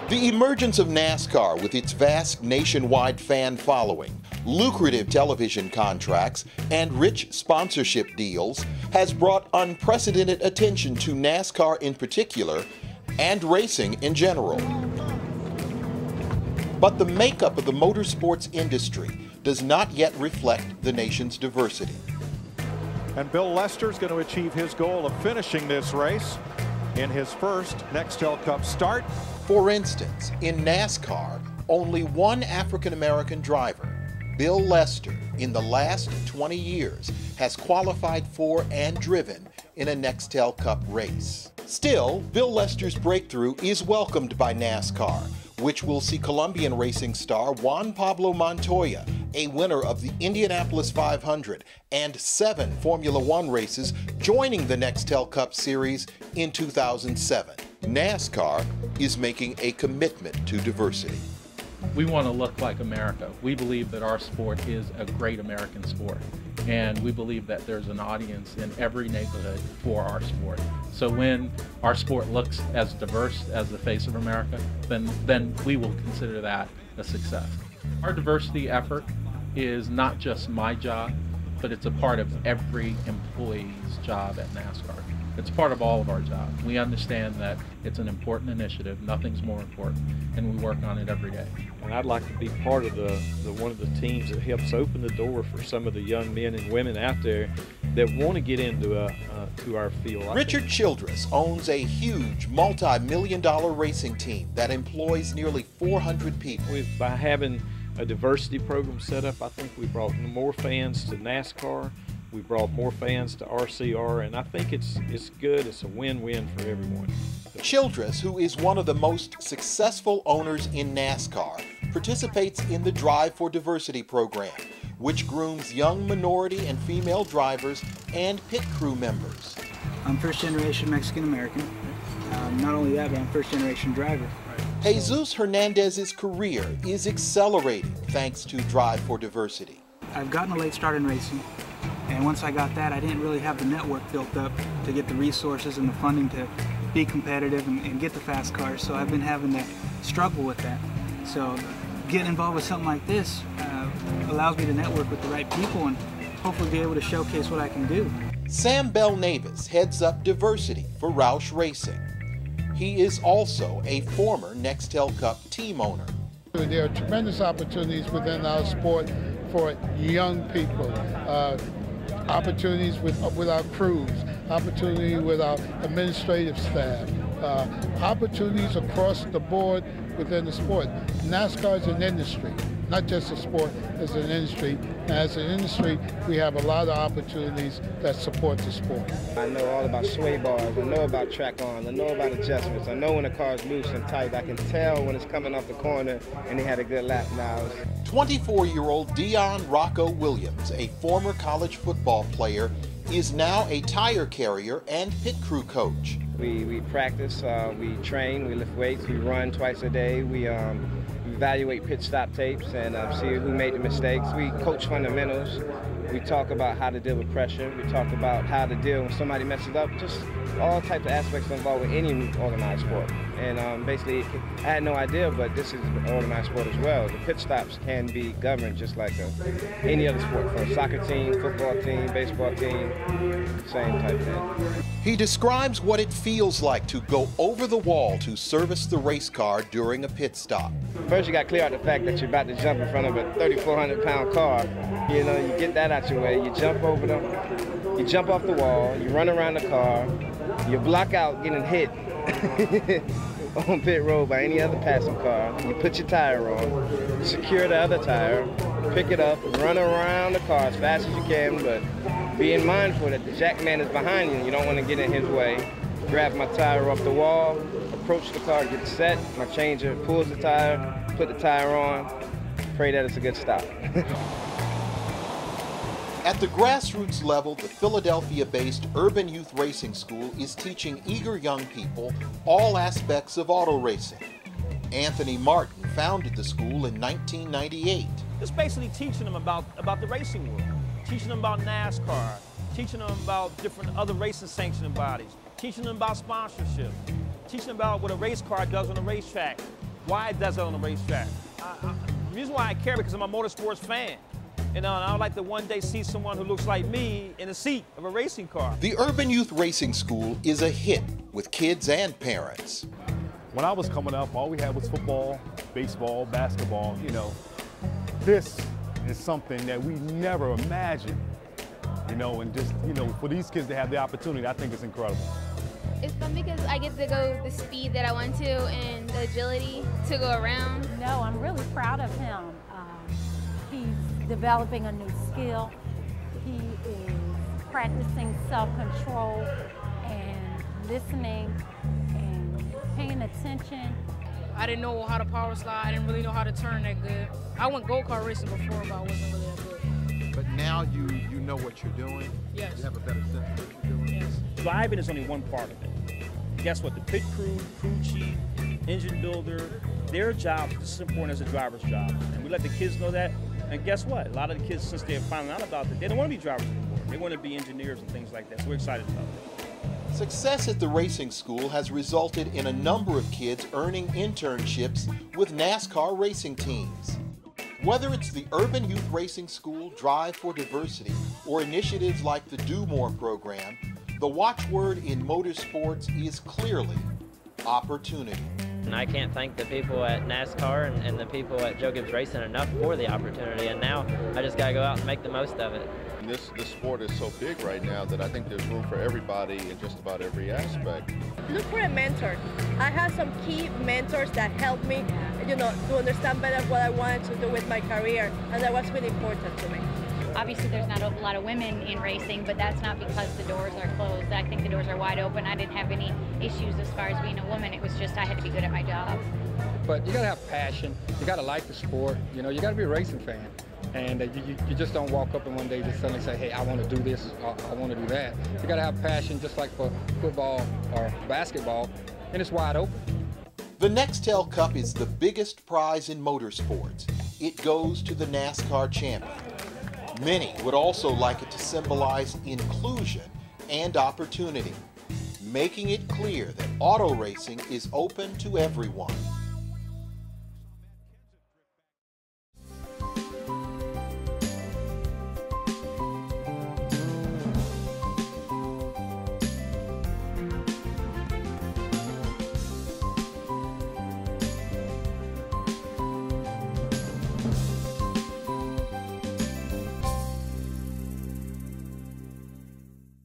The emergence of NASCAR with its vast nationwide fan following, lucrative television contracts, and rich sponsorship deals has brought unprecedented attention to NASCAR in particular and racing in general. But the makeup of the motorsports industry does not yet reflect the nation's diversity. And Bill Lester's going to achieve his goal of finishing this race in his first Nextel Cup start. For instance, in NASCAR, only one African-American driver, Bill Lester, in the last 20 years, has qualified for and driven in a Nextel Cup race. Still, Bill Lester's breakthrough is welcomed by NASCAR, which will see Colombian racing star Juan Pablo Montoya, a winner of the Indianapolis 500 and 7 Formula One races, joining the Nextel Cup Series in 2007. NASCAR is making a commitment to diversity. We want to look like America. We believe that our sport is a great American sport, and we believe that there's an audience in every neighborhood for our sport. So when our sport looks as diverse as the face of America, then we will consider that a success. Our diversity effort is not just my job, but it's a part of every employee's job at NASCAR. It's part of all of our jobs. We understand that it's an important initiative, nothing's more important, and we work on it every day. And I'd like to be part of the one of the teams that helps open the door for some of the young men and women out there that want to get into to our field. Richard Childress owns a huge multi-million-dollar racing team that employs nearly 400 people. By having a diversity program set up, I think we brought more fans to NASCAR. We brought more fans to RCR, and I think it's good. It's a win-win for everyone. Childress, who is one of the most successful owners in NASCAR, participates in the Drive for Diversity program, which grooms young minority and female drivers and pit crew members. I'm first-generation Mexican-American. Not only that, but I'm first-generation driver. Jesus Hernandez's career is accelerating thanks to Drive for Diversity. I've gotten a late start in racing. And once I got that, I didn't really have the network built up to get the resources and the funding to be competitive and get the fast cars. So I've been having to struggle with that. So getting involved with something like this allows me to network with the right people and hopefully be able to showcase what I can do. Sam Belnavis heads up diversity for Roush Racing. He is also a former Nextel Cup team owner. There are tremendous opportunities within our sport for young people. Opportunities with our crews, opportunity with our administrative staff, opportunities across the board within the sport. NASCAR is an industry, not just a sport, it's an industry. And as an industry, we have a lot of opportunities that support the sport. I know all about sway bars, I know about track arms, I know about adjustments, I know when the car's loose and tight, I can tell when it's coming off the corner and they had a good lap now. 24-year-old Dion Rocko Williams, a former college football player, is now a tire carrier and pit crew coach. We practice, we train, we lift weights, we run twice a day, we evaluate pit stop tapes and see who made the mistakes. We coach fundamentals. We talk about how to deal with pressure. We talk about how to deal when somebody messes up. Just all types of aspects involved with any organized sport. And basically, I had no idea, but this is an organized sport as well. The pit stops can be governed just like any other sport, from a soccer team, football team, baseball team, same type thing. He describes what it feels like to go over the wall to service the race car during a pit stop. First, you got to clear out the fact that you're about to jump in front of a 3,400-pound car. You know, you get that out your way, you jump over them, you jump off the wall, you run around the car, you block out getting hit on pit road by any other passing car, you put your tire on, secure the other tire, pick it up, run around the car as fast as you can, but being mindful that the jack man is behind you and you don't want to get in his way. Grab my tire off the wall, approach the car, get set, my changer pulls the tire, put the tire on, pray that it's a good stop. At the grassroots level, the Philadelphia-based Urban Youth Racing School is teaching eager young people all aspects of auto racing. Anthony Martin founded the school in 1998. It's basically teaching them about the racing world, teaching them about NASCAR, teaching them about different other racing sanctioning bodies, teaching them about sponsorship, teaching them about what a race car does on a racetrack, why it does it on the racetrack. The reason why I care because I'm a motorsports fan. You know, and I would like to one day see someone who looks like me in the seat of a racing car. The Urban Youth Racing School is a hit with kids and parents. When I was coming up, all we had was football, baseball, basketball. You know, this is something that we never imagined. You know, and just, you know, for these kids to have the opportunity, I think it's incredible. It's fun because I get to go the speed that I want to and the agility to go around. No, I'm really proud of him. He's developing a new skill. He is practicing self-control and listening and paying attention. I didn't know how to power slide. I didn't really know how to turn that good. I went go-kart racing before, but I wasn't really that good. But now you know what you're doing. Yes. You have a better sense of what you're doing. Yes. Driving is only one part of it. Guess what? The pit crew, crew chief, engine builder, their job is just as important as the driver's job. And we let the kids know that. And guess what? A lot of the kids, since they're finding out about it, they don't want to be drivers anymore. They want to be engineers and things like that. So we're excited about it. Success at the racing school has resulted in a number of kids earning internships with NASCAR racing teams. Whether it's the Urban Youth Racing School Drive for Diversity or initiatives like the Do More program, the watchword in motorsports is clearly opportunity. And I can't thank the people at NASCAR and the people at Joe Gibbs Racing enough for the opportunity, and now I just got to go out and make the most of it. This sport is so big right now that I think there's room for everybody in just about every aspect. Look for a mentor. I had some key mentors that helped me, you know, to understand better what I wanted to do with my career, and that was really important to me. Obviously, there's not a lot of women in racing, but that's not because the doors are closed. I think the doors are wide open. I didn't have any issues as far as being a woman. It was just I had to be good at my job. But you got to have passion. You got to like the sport. You know, you got to be a racing fan. And you just don't walk up and one day just suddenly say, hey, I want to do this, or I want to do that. You got to have passion just like for football or basketball, and it's wide open. The Nextel Cup is the biggest prize in motorsports. It goes to the NASCAR champion. Many would also like it to symbolize inclusion and opportunity, making it clear that auto racing is open to everyone.